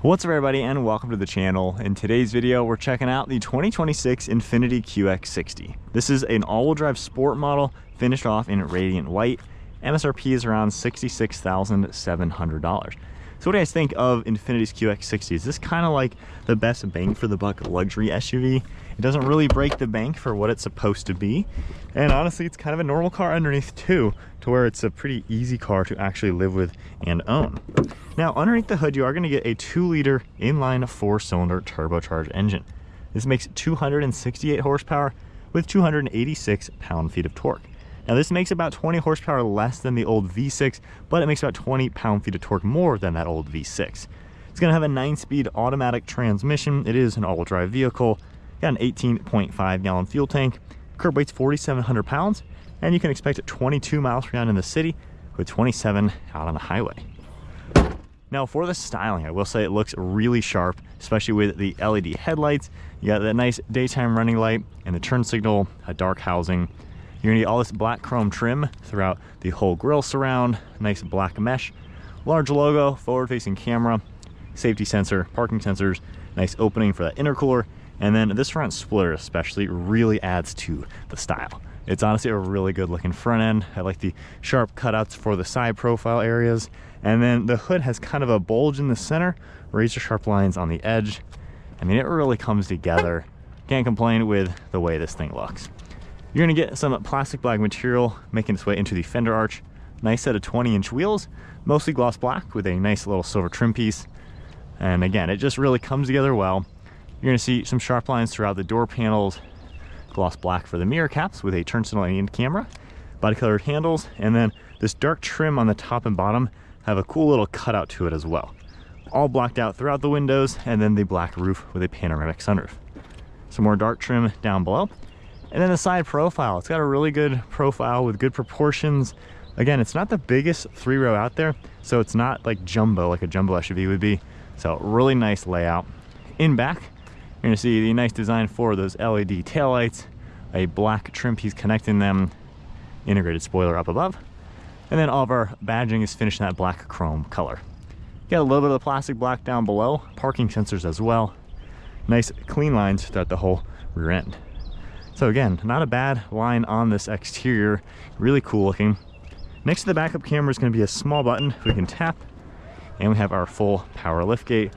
What's up everybody and welcome to the channel. In today's video we're checking out the 2026 Infiniti QX60. This is an all-wheel drive sport model finished off in radiant white. MSRP is around $66,700. So what do you guys think of Infiniti's QX60? Is this kind of like the best bang for the buck luxury SUV? It doesn't really break the bank for what it's supposed to be. And honestly, it's kind of a normal car underneath too, to where it's a pretty easy car to actually live with and own. Now, underneath the hood, you are going to get a 2-liter inline 4-cylinder turbocharged engine. This makes 268 horsepower with 286 pound-feet of torque. Now this makes about 20 horsepower less than the old V6, but it makes about 20 pound-feet of torque more than that old V6. It's going to have a 9-speed automatic transmission. It is an all-wheel drive vehicle. Got an 18.5 gallon fuel tank. Curb weight's 4,700 pounds, and you can expect 22 miles per gallon in the city with 27 out on the highway. Now for the styling, I will say it looks really sharp, especially with the LED headlights. You got that nice daytime running light and the turn signal, a dark housing. You're gonna get all this black chrome trim throughout the whole grille surround, nice black mesh, large logo, forward-facing camera, safety sensor, parking sensors, nice opening for that intercooler, and then this front splitter especially really adds to the style. It's honestly a really good looking front end. I like the sharp cutouts for the side profile areas, and then the hood has kind of a bulge in the center, razor sharp lines on the edge. I mean, it really comes together. Can't complain with the way this thing looks. You're gonna get some plastic black material making its way into the fender arch. Nice set of 20-inch wheels, mostly gloss black with a nice little silver trim piece. And again, it just really comes together well. You're gonna see some sharp lines throughout the door panels, gloss black for the mirror caps with a turn signal and camera, body colored handles, and then this dark trim on the top and bottom have a cool little cutout to it as well. All blacked out throughout the windows, and then the black roof with a panoramic sunroof. Some more dark trim down below. And then the side profile, it's got a really good profile with good proportions. Again, it's not the biggest 3-row out there, so it's not like jumbo, like a jumbo SUV would be. So really nice layout. In back, you're gonna see the nice design for those LED taillights, a black trim piece connecting them, integrated spoiler up above. And then all of our badging is finished in that black chrome color. Got a little bit of the plastic black down below, parking sensors as well. Nice clean lines throughout the whole rear end. So again, not a bad line on this exterior, really cool looking. Next to the backup camera is going to be a small button we can tap, and we have our full power liftgate.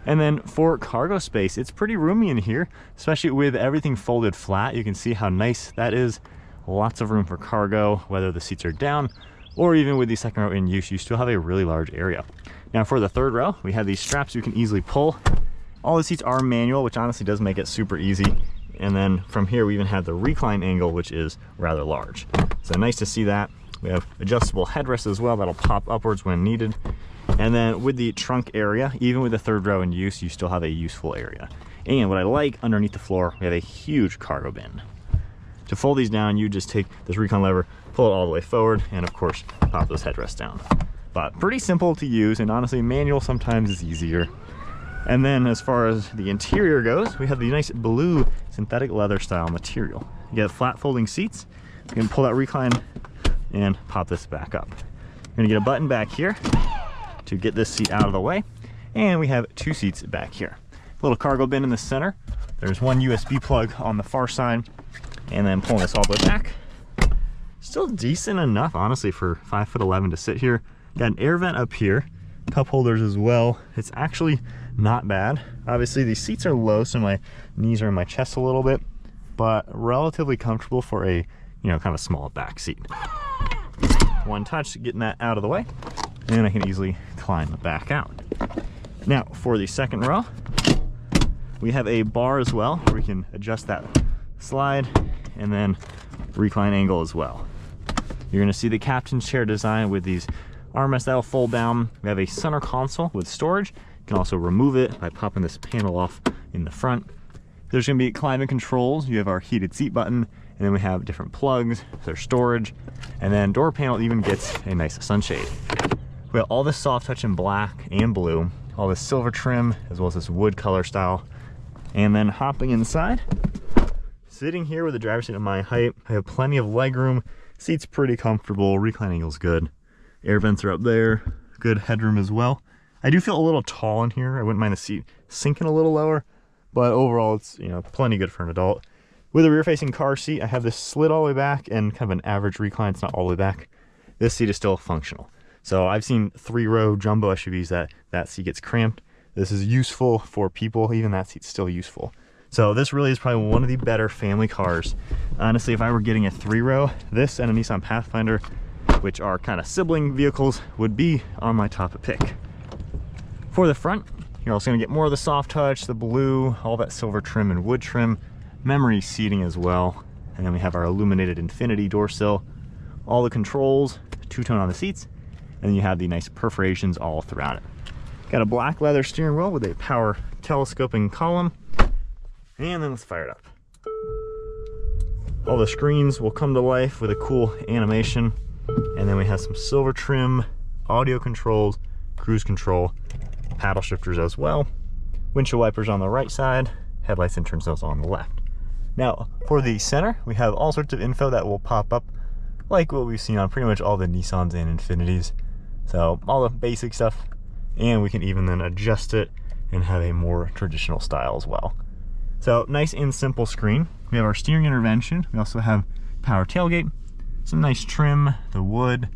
And then for cargo space, it's pretty roomy in here, especially with everything folded flat. You can see how nice that is. Lots of room for cargo, whether the seats are down or even with the second row in use, you still have a really large area. Now for the third row, we have these straps you can easily pull. All the seats are manual, which honestly does make it super easy. And then from here, we even have the recline angle, which is rather large. So nice to see that. We have adjustable headrests as well that'll pop upwards when needed. And then with the trunk area, even with the third row in use, you still have a useful area. And what I like, underneath the floor, we have a huge cargo bin. To fold these down, you just take this recline lever, pull it all the way forward, and of course, pop those headrests down. But pretty simple to use, and honestly, manual sometimes is easier. And then as far as the interior goes, we have the nice blue synthetic leather style material. You get flat folding seats. You can pull that recline and pop this back up. You're gonna get a button back here to get this seat out of the way. And we have 2 seats back here. Little cargo bin in the center. There's one USB plug on the far side. And then pulling this all the way back. Still decent enough, honestly, for 5'11" to sit here. Got an air vent up here. Cup holders as well. It's actually not bad. Obviously these seats are low, so my knees are in my chest a little bit, but relatively comfortable for a, kind of small back seat. One touch, getting that out of the way, and then I can easily climb back out. Now for the second row, we have a bar as well where we can adjust that slide and then recline angle as well. You're going to see the captain's chair design with these armrests that'll fold down. We have a center console with storage. You can also remove it by popping this panel off in the front. There's going to be climate controls. You have our heated seat button, and then we have different plugs, there's storage, and then door panel even gets a nice sunshade. We have all this soft touch in black and blue, all this silver trim, as well as this wood color style. And then hopping inside, sitting here with the driver's seat at my height, I have plenty of leg room. Seat's pretty comfortable, recline angle's good. Air vents are up there, good headroom as well. I do feel a little tall in here. I wouldn't mind the seat sinking a little lower, but overall it's, you know, plenty good for an adult. With a rear-facing car seat, I have this slid all the way back and kind of an average recline. It's not all the way back. This seat is still functional. So I've seen 3-row jumbo SUVs that seat gets cramped. This is useful for people. Even that seat's still useful. So this really is probably one of the better family cars. Honestly, if I were getting a 3-row, this and a Nissan Pathfinder, which are kind of sibling vehicles, would be on my top pick. For the front, you're also gonna get more of the soft touch, the blue, all that silver trim and wood trim, memory seating as well. And then we have our illuminated Infiniti door sill, all the controls, two-tone on the seats, and then you have the nice perforations all throughout it. Got a black leather steering wheel with a power telescoping column. And then let's fire it up. All the screens will come to life with a cool animation. And then we have some silver trim, audio controls, cruise control, paddle shifters as well. Windshield wipers on the right side, headlights and turn signals on the left. Now, for the center, we have all sorts of info that will pop up, like what we've seen on pretty much all the Nissans and Infinitis. So all the basic stuff, and we can even then adjust it and have a more traditional style as well. So nice and simple screen. We have our steering intervention. We also have power tailgate, some nice trim, the wood,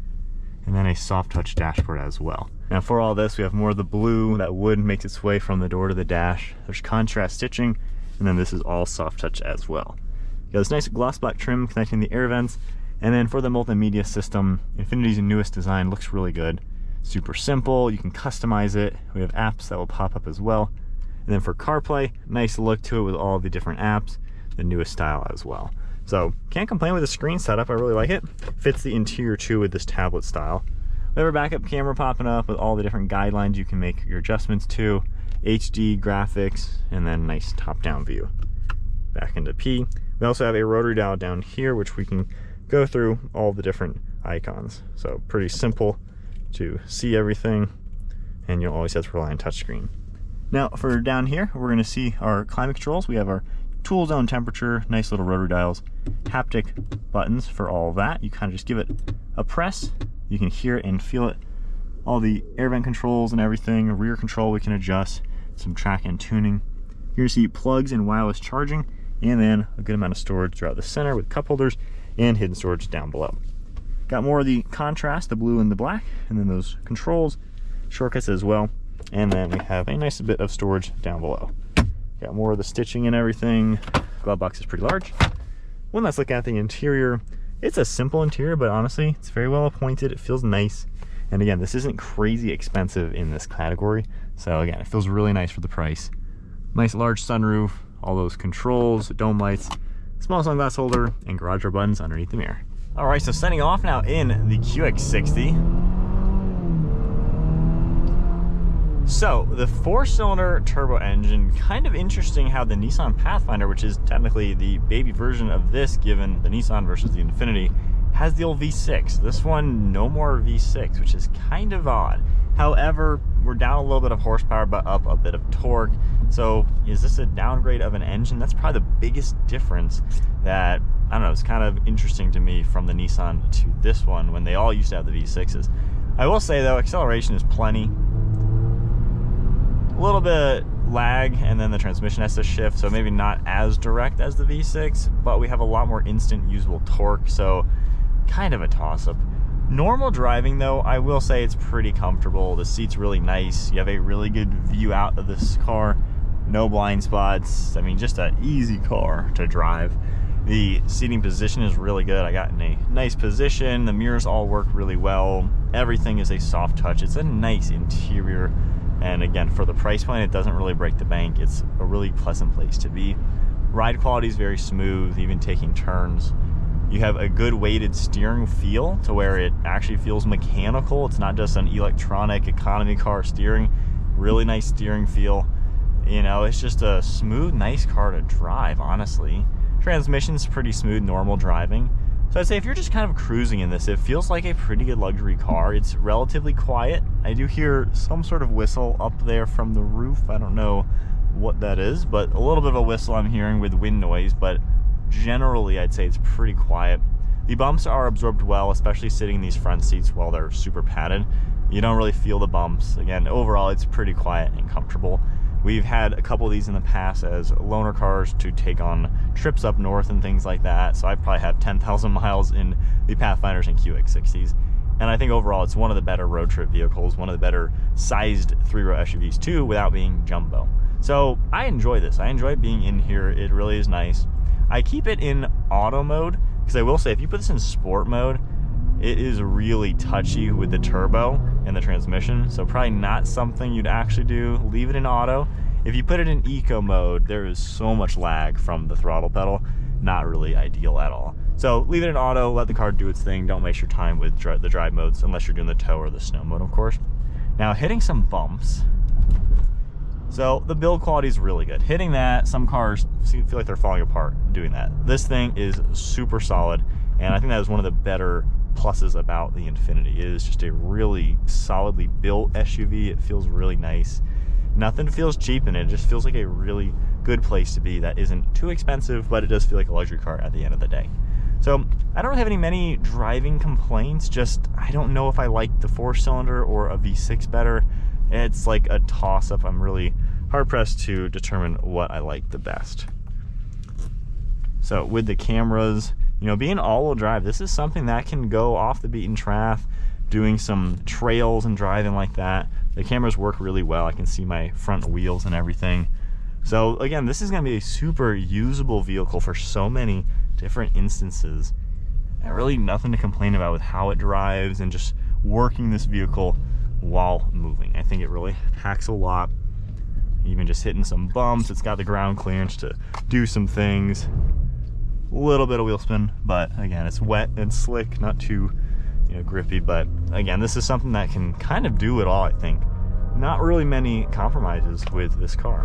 and then a soft touch dashboard as well. Now for all this, we have more of the blue. That wood makes its way from the door to the dash. There's contrast stitching, and then this is all soft touch as well. You got this nice gloss black trim connecting the air vents, and then for the multimedia system, Infiniti's newest design looks really good. Super simple, you can customize it. We have apps that will pop up as well. And then for CarPlay, nice look to it with all the different apps, the newest style as well. So can't complain with the screen setup, I really like it. Fits the interior too with this tablet style. We have a backup camera popping up with all the different guidelines you can make your adjustments to, HD graphics, and then nice top-down view. Back into P. We also have a rotary dial down here, which we can go through all the different icons. So pretty simple to see everything, and you'll always have to rely on touchscreen. Now for down here, we're gonna see our climate controls. We have our tool zone temperature, nice little rotary dials, haptic buttons for all of that. You kind of just give it a press, you can hear it and feel it. All the air vent controls and everything, rear control we can adjust, some track and tuning. You're gonna see plugs and wireless charging, and then a good amount of storage throughout the center with cup holders and hidden storage down below. Got more of the contrast, the blue and the black, and then those controls, shortcuts as well. And then we have a nice bit of storage down below. Got more of the stitching and everything. Glove box is pretty large. One last look at the interior. It's a simple interior, but honestly, it's very well appointed. It feels nice. And again, this isn't crazy expensive in this category. So again, it feels really nice for the price. Nice large sunroof, all those controls, dome lights, small sunglass holder, and garage door buttons underneath the mirror. All right, so setting off now in the QX60. So the 4-cylinder turbo engine, kind of interesting how the Nissan Pathfinder, which is technically the baby version of this given the Nissan versus the Infiniti, has the old V6. This one, no more V6, which is kind of odd. However, we're down a little bit of horsepower, but up a bit of torque. So is this a downgrade of an engine? That's probably the biggest difference that, I don't know, it's kind of interesting to me from the Nissan to this one when they all used to have the V6s. I will say though, acceleration is plenty. A little bit lag, and then the transmission has to shift, so maybe not as direct as the V6, but we have a lot more instant usable torque, so kind of a toss-up. Normal driving though, I will say it's pretty comfortable. The seat's really nice. You have a really good view out of this car. No blind spots. I mean, just an easy car to drive. The seating position is really good. I got in a nice position. The mirrors all work really well. Everything is a soft touch. It's a nice interior. And again, for the price point, it doesn't really break the bank. It's a really pleasant place to be. Ride quality is very smooth, even taking turns. You have a good weighted steering feel to where it actually feels mechanical. It's not just an electronic economy car steering. Really nice steering feel. You know, it's just a smooth, nice car to drive, honestly. Transmission's pretty smooth, normal driving. So I'd say if you're just kind of cruising in this, it feels like a pretty good luxury car. It's relatively quiet. I do hear some sort of whistle up there from the roof. I don't know what that is, but a little bit of a whistle I'm hearing with wind noise, but generally I'd say it's pretty quiet. The bumps are absorbed well, especially sitting in these front seats while they're super padded. You don't really feel the bumps. Again, overall, it's pretty quiet and comfortable. We've had a couple of these in the past as loaner cars to take on trips up north and things like that. So I probably have 10,000 miles in the Pathfinders and QX60s. And I think overall it's one of the better road trip vehicles, one of the better sized 3-row SUVs too, without being jumbo. So I enjoy this. I enjoy being in here. It really is nice. I keep it in auto mode because I will say if you put this in sport mode, it is really touchy with the turbo and the transmission, so probably not something you'd actually do. Leave it in auto. If you put it in eco mode, there is so much lag from the throttle pedal. Not really ideal at all. So leave it in auto, let the car do its thing. Don't waste your time with the drive modes unless you're doing the tow or the snow mode, of course. Now hitting some bumps. So the build quality is really good. Hitting that, some cars feel like they're falling apart doing that. This thing is super solid, and I think that is one of the better pluses about the Infiniti. It is just a really solidly built SUV. It feels really nice. Nothing feels cheap in it. It just feels like a really good place to be that isn't too expensive, but it does feel like a luxury car at the end of the day. So I don't have many driving complaints, just I don't know if I like the 4-cylinder or a V6 better. It's like a toss-up. I'm really hard-pressed to determine what I like the best. So with the cameras, you know, being all-wheel drive, this is something that can go off the beaten track, doing some trails and driving like that. The cameras work really well. I can see my front wheels and everything. So again, this is going to be a super usable vehicle for so many different instances. And really nothing to complain about with how it drives and just working this vehicle while moving. I think it really packs a lot. Even just hitting some bumps, it's got the ground clearance to do some things. A little bit of wheel spin, but again, it's wet and slick, not too, you know, grippy. But again, this is something that can kind of do it all, I think. Not really many compromises with this car.